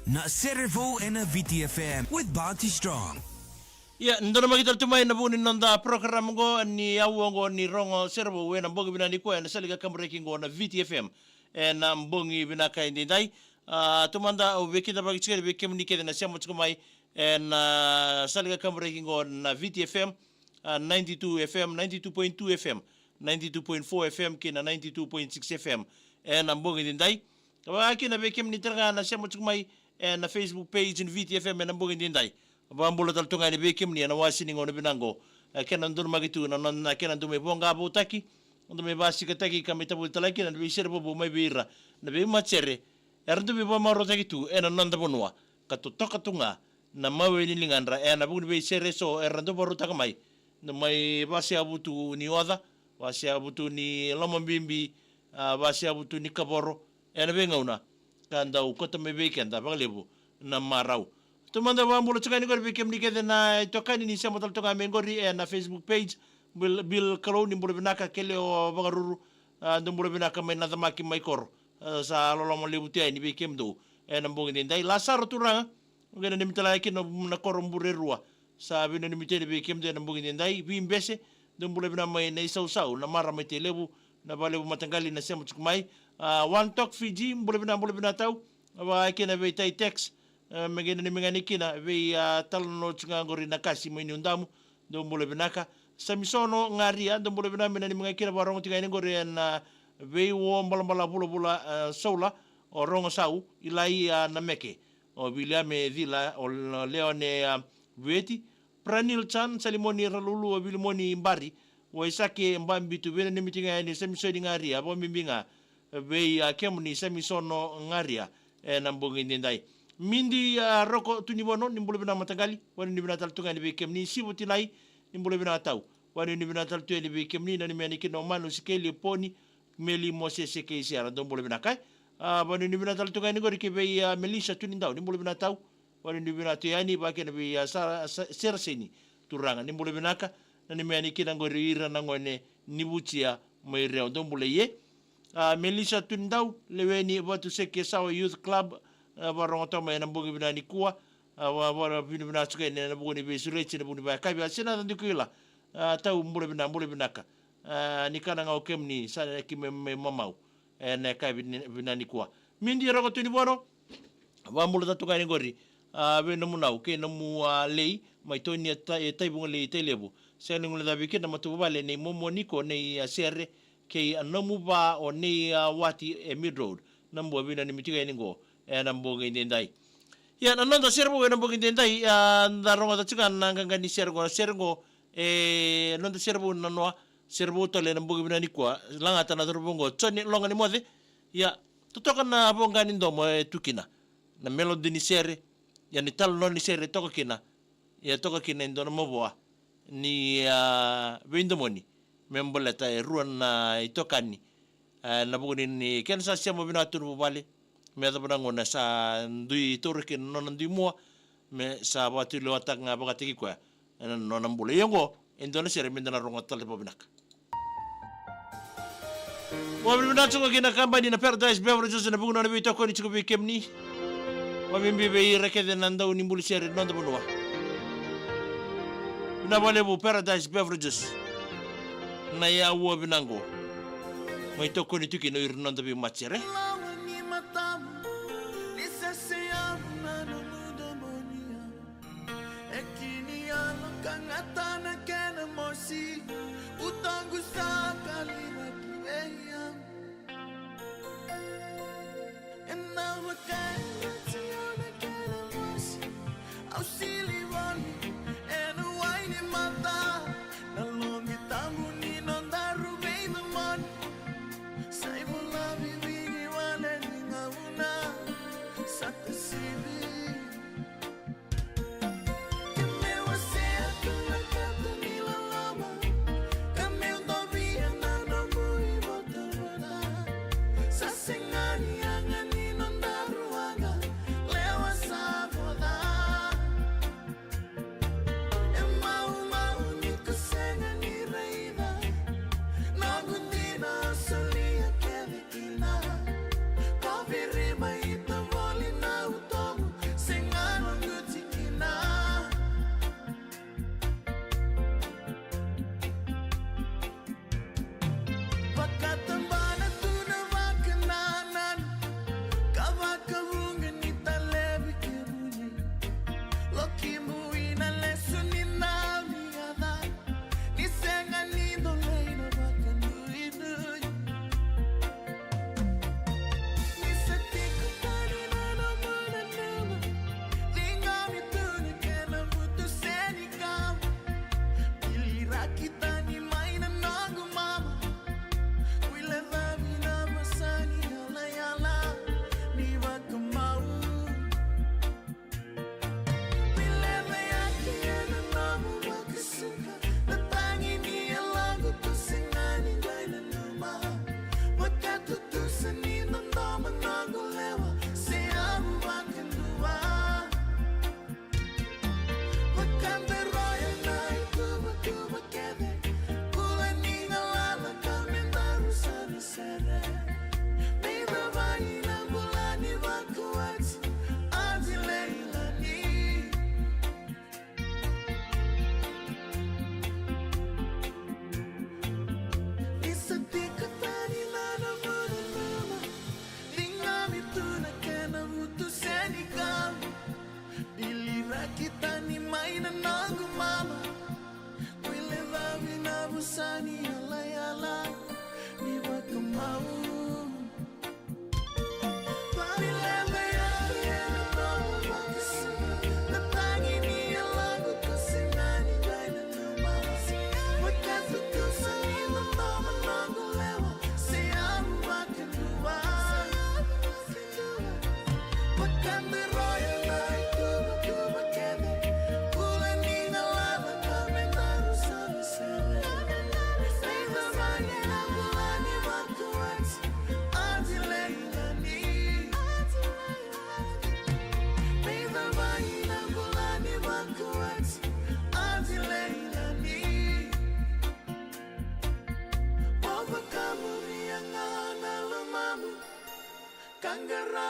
na Serevou and a VTFM with Bounty Strong. Ya, ndona magital tumay na bunin nanda parokaramu go ni awongo ni rongo Serevou we na mbongi binani ko na saliga kamreking go na VTFM na mbongi binaka indai tumanda wekita bagitsikere bekemnike na siamo tsukumai na saliga kamreking go na VTFM 92 FM 92.2 FM 92.4 FM kina 92.6 FM na mbongi indai kina bekemni terga na siamo tsukumai na Facebook page in VTFM na mbongi indai bambulo tal tunga ni bekim ni na wasi ni ngono binango kena ndur magitu na kena ndume bonga boutaki ndume basi kataki kamita bultalaki na be Serevou mai bira na vei-matasere erdu be bamaro takitu ena nanda vanua katotoka tunga na maweli lingandra na bugun be sere so erdu baruta mai na mai basi abutu ni oda basi abutu ni lomambimbi basi abutu ni kaboro be ngauna kanda ukota me be kenda baglebu na marau tumanda bambulo tsakani ko bikem nikede na tokani ni semo taltonga mengori na Facebook page bil kaloni mbulo binaka kele o bagaruru ndumbulo binaka mai na tamaki mai kor sa lolo lebutia ni bikem do na mbongi ndai la saro turanga ngena ni mitala kino na kor mburerua sa bino ni mitele bikem de na mbongi ndai bimbese ndumbulo bina mai na isau na mara mai telebu na balebu matangali na semo tsukumai one talk Fiji mbulo bina tau wa kena be tai text megena ni mengani kina vei talno tsunga ngori nakasi mo ni undamu do mbole binaka samisono ngaria do mbole binaka ni mengai kina barong tinga ni ngori na vei wo mbala bula sola o rongo sau ilai na meke o bilia me dila o leone veti pranil chan salimoni ralulu o bilimoni mbari o isake mbambi tu vena ni mitinga ni samisono ngaria bo mimbinga vei kemuni samisono ngaria na mbongi ndai mindi roko tunibono nimbulo bina matagali wani ni bina taltunga ni bekemni sibuti lai nimbulo bina tau wani ni bina taltu ni bekemni na ni meni kino manu sikeli poni meli mose seke siara dombulo bina kai wani ni bina taltunga ni gori ke be melisa tunindau nimbulo bina tau wani ni bina tuyani ba ke be serseni turanga nimbulo bina ka na ni meni kina gori ira na ngone nibutia moire dombulo ye melisa tunindau leweni watu seke sawa youth club barong toma na bungi bina ni kuwa wa bina bina suka ni na bungi be surechi na bungi ba kai ba sina ndu kuila tau mbule bina ka ni kana ngau kemni sana ki me mamau na kai bina ni kuwa mindi rogo tuni bono wa mbule tatu kai ngori be no munau ke no mu lei mai toni tai bunga lei telebu sene ngule da bikina matu bale ni momo niko nei sere ke anomu ba o nei wati mid road nambo bina ni mitiga ni go na mbongi ndai ya nanda Serevou na mbongi ndai ndaronga tatsuka nanga ni sergo nanda Serevou na noa Serevou tole na mbongi bina ni kwa langa tana bongo tsoni longa ni mode ya tutoka na bonga ni ndomo tukina na melody ni sere ya ni tal no ni sere toka kina ya toka kina ndona moboa ni windomoni memboleta ruan na itokani na bongi ni kensa siamo bina turu bale me da bana ngona sa ndui torke no ndui mo me sa watu lo atak nga bakatiki kwa no nambule yongo endona sere mendana ronga tale bobinak wa bina tsuko kina kambani na Paradise Beverages na buguna na bito ko ni tsuko bikemni wa mimbi be rekede nanda unimbuli sere no da bonwa na bale bu Paradise Beverages na ya wo binango mai to ko ni tuki no irno da bi machere Sasengani angani nondarua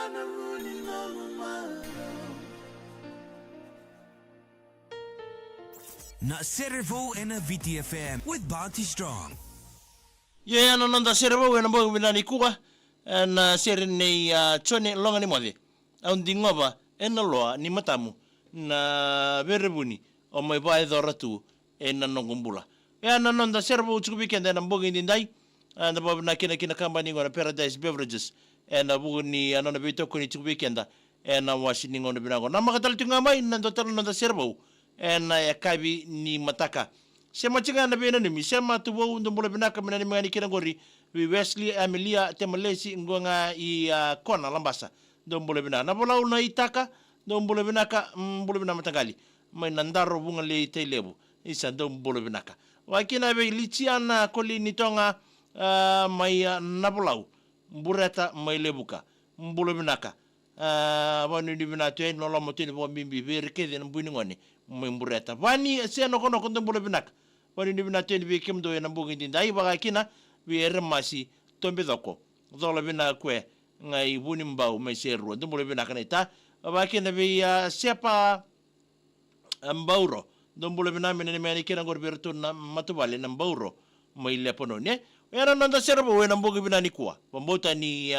Na Serevou en na VTFM with Bounty Strong. Yeah, no nanda Serevou na mbongo binani kuwa na sere nei chone longa ni mode. Au ndingova ena loa ni matamu na verebuni o mai vai doratu na nongumbula. Yeah, no nanda Serevou chuku weekend na mbongo indai na babu na kina company ngona Paradise Beverages na buguni anona bito kuni chuku weekend na washini ngona binango. Na makatal tunga mai na ndotal nanda Serevou na yakabi ni mataka. Sema chinga na bena nimi sema tuwo ndombolo binaka minani mangani kina ngori we Wesley Amelia Temalesi ngonga i kona lambasa ndombolo binaka na bola una itaka ndombolo binaka mbolo binaka matangali mai nandaro bunga le teilebu isa ndombolo binaka wakina be lichiana koli nitonga mai nabolau mbureta mai lebuka mbolo binaka wanu ni bina tue no lomo tue bo mimbi ver kede mbuni ngoni mbureta wani se no kono kondo mbolo binaka wani ni bina tue bi kemdo na mbungi ndai baga kina bi ermasi tombe doko zola bina kwe ngai buni mbau mai seru mbolo binaka neta ba kina bi sepa mbauro mbolo bina mena mena kina ngor berto na matubale na mbauro mai lepono ne era nanda serbo we na mbungi bina ni kwa bombota ni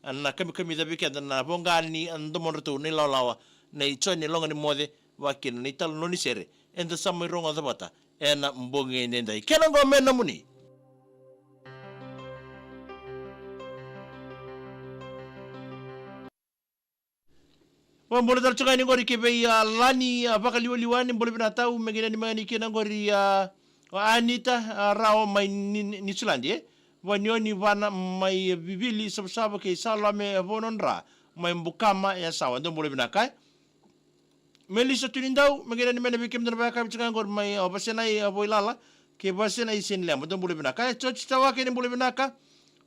na kami da bika na bonga ni ndomoto ni lawa na ichoni longa ni mode wakina ni tal no ni sere enda samai ronga da bata ena mbonge nenda kena ngo mena muni mbolo dal chunga ni ngori ke be lani bakaliwani mbolo bina tau megena ni mani kena ngori Anita rao mai ni Sulandi wanyoni wana mai bibili sabsaba ke salame vononra mai mbukama ya sawa ndo mbolo binaka melisa tunindau megena ni mena bikem ndo baka bichanga ngor mai obasena i boilala ke basena i sin lembo ndo mbolo binaka chochi tawa ke ni mbolo binaka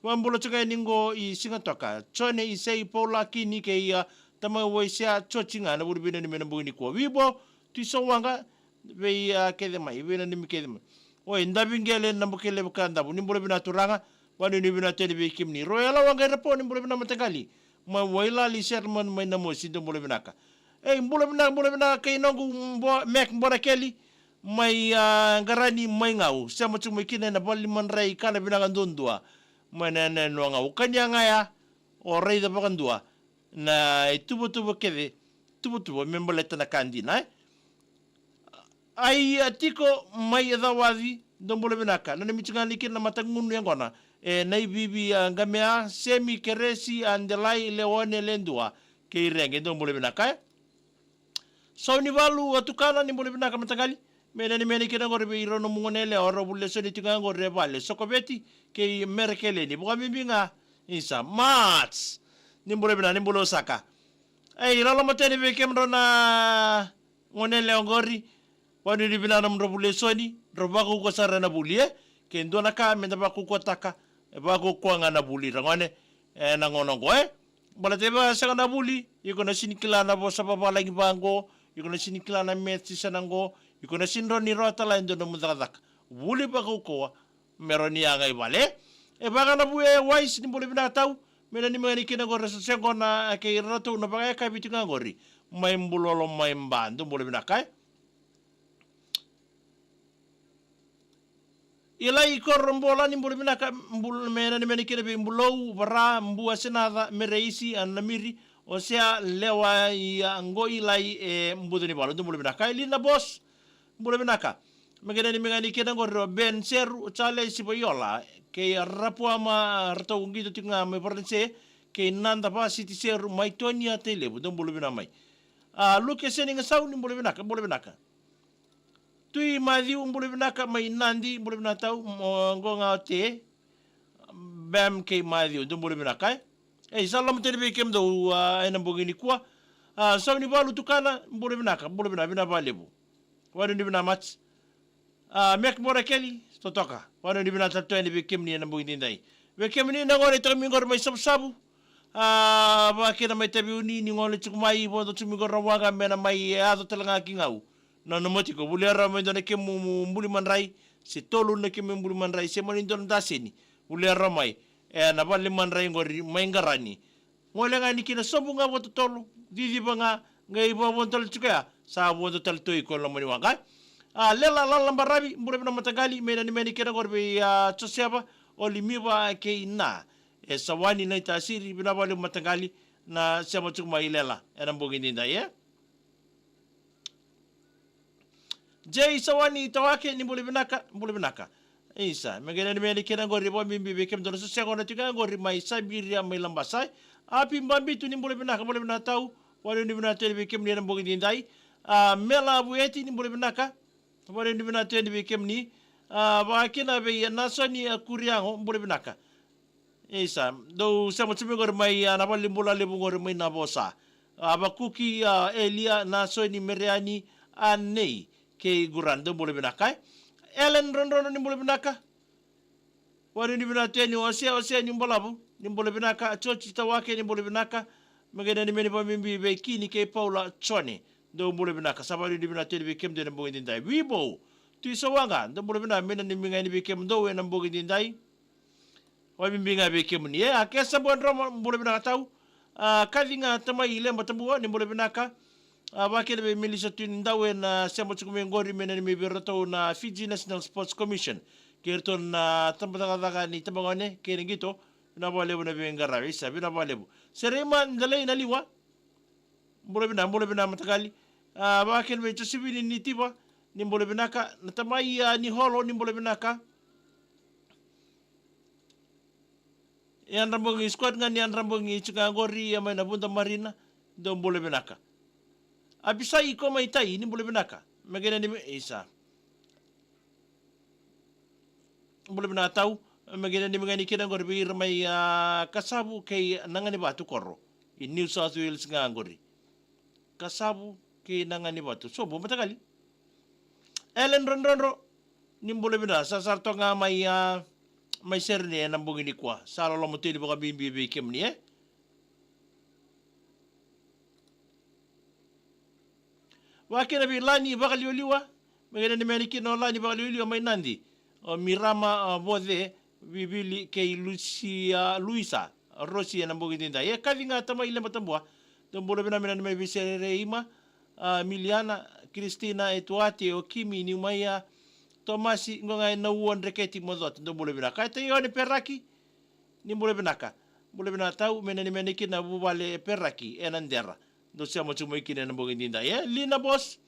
wa mbolo changa ningo i singatoka chone i sei pola kini ke ia tama woisia chochi ngana mbolo binani mena mbuni ko wibo tisowanga ve ke de mai ve ni ke de mai oi ndabingele nambukele bukanda ni mbolo bina turanga wani ni bina tele be kimni royala wanga repo ni mbolo bina matangali ma waila li sermon mai na mosi do mbolo bina ka mbolo bina kay nongu mek mbora keli mai garani mai ngau sama cuma kine na bali man rai kana bina ngandundua mana na no ngau kanya ngaya o rei da bakandua na tubo kede tubo memboleta na kandina ai tiko mai edawadi dombolo binaka na michingani kina matangunu yangona nai bibi ngamea semi keresi andelai leone lendua ke irenge dombolo binaka so ni balu atukana ni mbolo binaka matangali meni kina ngore be irono mungonele oro bulle so ni tinga ngore vale sokobeti ke merkele ni buka bimbinga isa mats ni mbolo saka lalo matene be kemro na ngonele ngori wani ni bina nam robule soni robaku ko sarana bulie ke ndona ka menda baku ko taka baku ko ngana buli rangone na ngono go bala teba sanga na buli iko na sinikila na bo sababa lagi bango iko na sinikila na metsi sanango iko na sinro ni rota la ndo mudadak buli baku ko meroni anga ibale baga na buye wais ni buli bina tau mena ni mani kina go reso sengona ke roto na baga ka bitinga ngori mai mbulolo mai mbando buli bina kai ilai korombola ni mbulu binaka mbulu mena ni meni kire mbulou bara mbua senada mereisi anamiri osea lewa ya ngoi lai mbudu ni balu mbulu binaka ilina boss mbulu binaka megena ni mengani kida ngoro ben seru chale siboyola ke rapua ma rato ngito tinga me pornse ke nanda pa siti seru mai tonia tele mbulu binamai luke seninga sau ni mbulu binaka tui madhi mbulu binaka mai nandi mbulu binatau ngonga te bam ke madhi mbulu binaka salam tele be kem do ena bogini kwa sau ni balu tukana mbulu binaka bina balebu wadu ni bina match mek bora keli totoka wadu ni bina tatu ni be kem ni ena bogini dai be kem ni na ngore tami ngor mai sabu ba kena mai tabi uni ni ngole chukumai bodo chumi ngor rawaga mena mai ado telanga kingau na nomoti ko bulera mo ndone ke mbuli manrai se tolu na ke mbuli manrai se mani ndon daseni bulera mai na bali manrai ngori mai ngarani ngole nga ni kina sobu nga woto tolo didi ba nga iba wontol chukaya sa woto tal toy ko lo moni wanga lela la barabi mbure na matagali mena ni meni kina gorbe chosiaba olimiba ke ina sawani na tasiri bina bale matagali na siamo chukma ilela ena mbogi ninda ye Jay sawani tawake ni mbule binaka isa megena ni meni kina gorbe bo mimbi bekem dono so segona tiga gorbe mai sabiria mai lambasai api mbambi tu ni mbule binatau wale ni binatau bekem ni ena mbogi ninda mela bueti ni mbule binaka wale ni binatau bekem ni bakina be nasoni kuriango mbule binaka isa do sama cumi gor mai na bali mula lebu gor mai na bosa abakuki elia nasoni meriani anei ke gurando mbule binaka elen ronrono ni mbule binaka wale ni binatau ni osia ni mbolabu ni mbule binaka chochi tawake ni mbule binaka megena ni meni pa mimbi be kini ke paula choni do mbule binaka sabari ni binatau ni bekem de mbogi ndai wibo tuisawanga do mbule binaka mena ni minga ni bekem do we na mbogi ndai wa mimbi nga bekem ni akesa bon romo mbule binaka tau kadinga tama ile matabu ni mbule binaka bakele be milisa tin ndawe na semo chukume ngori mena ni mibirato na Fiji National Sports Commission kerton na tambadaga ni tabangone keringito na balebu na bengara isa bina balebu serema ndale inaliwa mbule bina matagali bakele be chosibini ni tiba ni mbule binaka natamai ni holo ni mbule binaka yan rambongi squad nga yan rambongi chukangori ya may nabunta marina do mbule binaka abisa iko may tay ni mbule binaka magena ni isa mbule binaka tau magena ni mga ni kinangori bir may kasabu kay nangani batu korro in New South Wales nga angori kasabu kay nangani batu so bo matagali Ellen ronro ni mbule binaka sasarto nga may sere ni enang bungi ni kwa salo lo motili baka bimbi bekem ni wakina bi lani baka liwa megena ni meniki no lani baka liwa may nandi mirama bode bibili kay Luisa Rosi enang bungi dinda kadi nga tama ile matambua tumbolo bina may bisere ima Miliana Cristina Etuati o Kimi ni maya Tomasi ngonga na uon reketi modot do bule binaka te yone peraki ni bule binaka tau menani meniki na bubale peraki enandera do sia mo chumo ikine na bogi dinda lina boss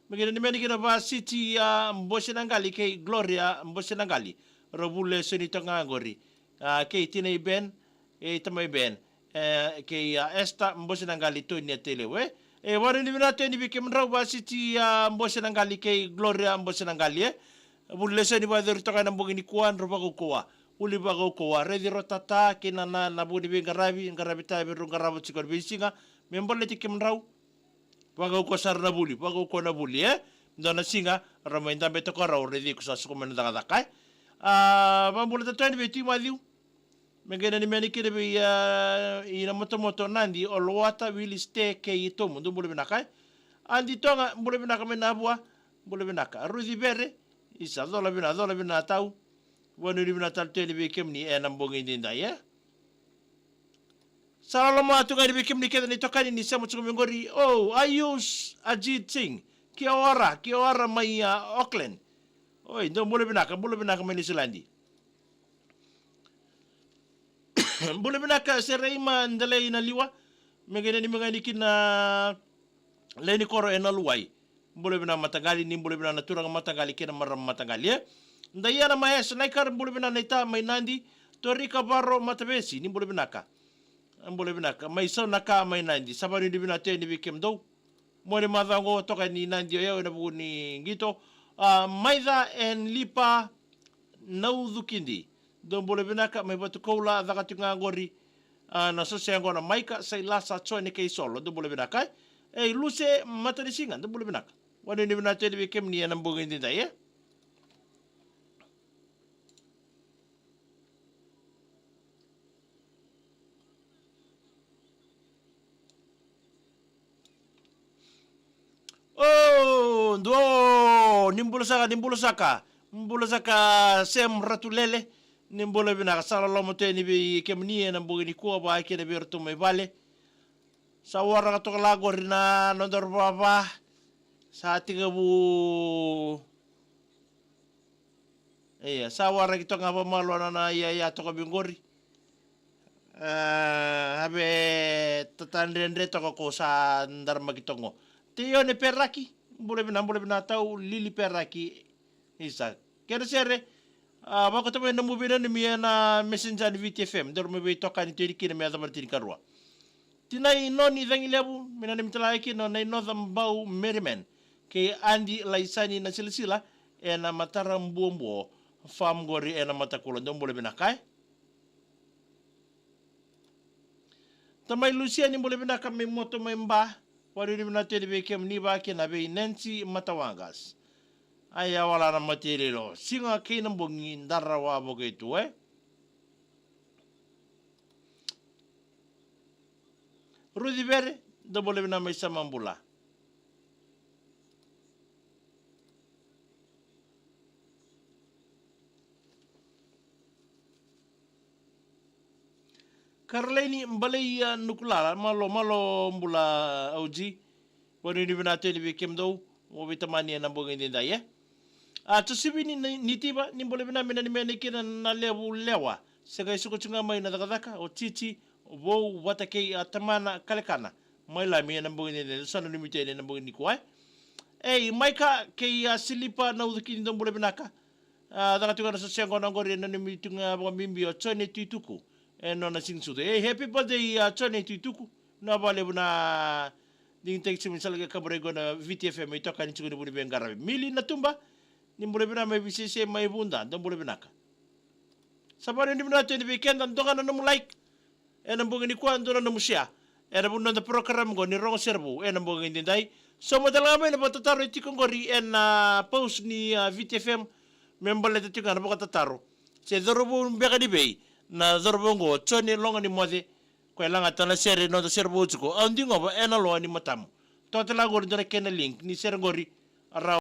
megene meniki na ba city mbose nangali ke Gloria mbose nangali robule senito ngangori ke tine ben tamay ben ke esta mbose nangali to ni telewe wari ni binate ni bikem raw ba city mbose nangali ke Gloria mbose nangali bulesa ni bader to kana mbogini kuan roba ko koa uli ba ko koa redi rotata kina na budi be ngarabi ta be ngarabu cikor bisinga membolle tikem raw bago ko sar na buli bago ko na buli ndona singa ramainda be to ko raw redi ko sa ko men daga kai bambula ta ni be ti madiu megena ni meniki be ina moto nandi olwata will stay ke ito mundu bule binakai andi tonga bule binaka menabua bule binaka rudi bere isa dola bina tau wanu di bina tal tele bekem ni enam bongi dinda sala mo atu ngari bekem ni keda ni tokani ni samo chuko ngori ayus Ajit Singh ki ora mai Auckland ndo bule binaka meni Silandi bule binaka sereima ndale ina liwa megene ni mengani kina leni koro enaluai mbule bina matagali ni mbule bina naturang matagali kena maram matagali ndaya na maes naikar mbule bina naita may nandi torika baro matabesi ni mbule binaka may so naka may nandi sabari ni bina te ni bikem do mo ni madango toka ni nandi yo na bu ni ngito maida en lipa naudukindi do mbule binaka may batu koula dakatunga ngori na sosengo na maika sai lasa chone kay solo do mbule binaka luse matanisingan do mbule binaka wano ni bina te bekem ni enam bongi dinda nimbulu saka sem ratulele nimbole bina kasala lomo te ni be kemni na mbugi ni ko ba ke be rto me vale sa wara ka to la gorina no dor baba sa tiga bu sa wara ki to ngaba malo na ya to ko bingori habe tatandre to ko sa ndar magitongo te yo ne peraki mbole bina tau lili peraki isa kere sere bako to na mubina ni na messenger ni VTFM dor me be toka ni teri kina me adamar tiri karwa tinai no ni dangi lebu mina ni mitala ki no nei no bau merriman ke andi laisani na silsila na matara mbombo fam gori na matakula ndombole bina kai tamai Lucia ni mbole bina kame moto memba wari ni bina teri be kem ni ba ke na be Nancy Matawangas aya wala na materialo singa kina mbongi ndara wa bogetu Rudy Bere dobole bina mai samambula Karleni mbalei nukulala malo mbula auji wani ni bina teli be kemdo mo vitamani na mbongi ndinda tusibi ni tiba ni mbole bina mina ni mene kina na lewa sega isuko chunga mai na dakadaka o titi vou watake atamana kalekana mai la mi na mbongi ndinda sana ni mitene na mbongi ni kwa maika ke silipa na udiki ndo mbole bina ka danga tunga sa sengo na ngori na ni mitunga bimbi o chone tuituku no na singsude happy birthday chone tuituku na bale buna ding tek simin salaga kabrego na VTFM ito kan chuguni buni bengara mili na tumba ni mbole bina mai bisese mai bunda ndo mbole binaka sabane ni bina tende weekend ndo kana no like mbongi ni kwa ndo na musia bunda na program go ni rongo Serevou mbongi ndai so modala mai na patataro itikongori post ni VTFM membole te tikana patataro se dorobo mbega di bei na dorobo ngo chone longa ni mode ko langa tana sere no da Serevou ko andi ngo ba lo ni matamu to tala gor dore ken link ni sere ngori ara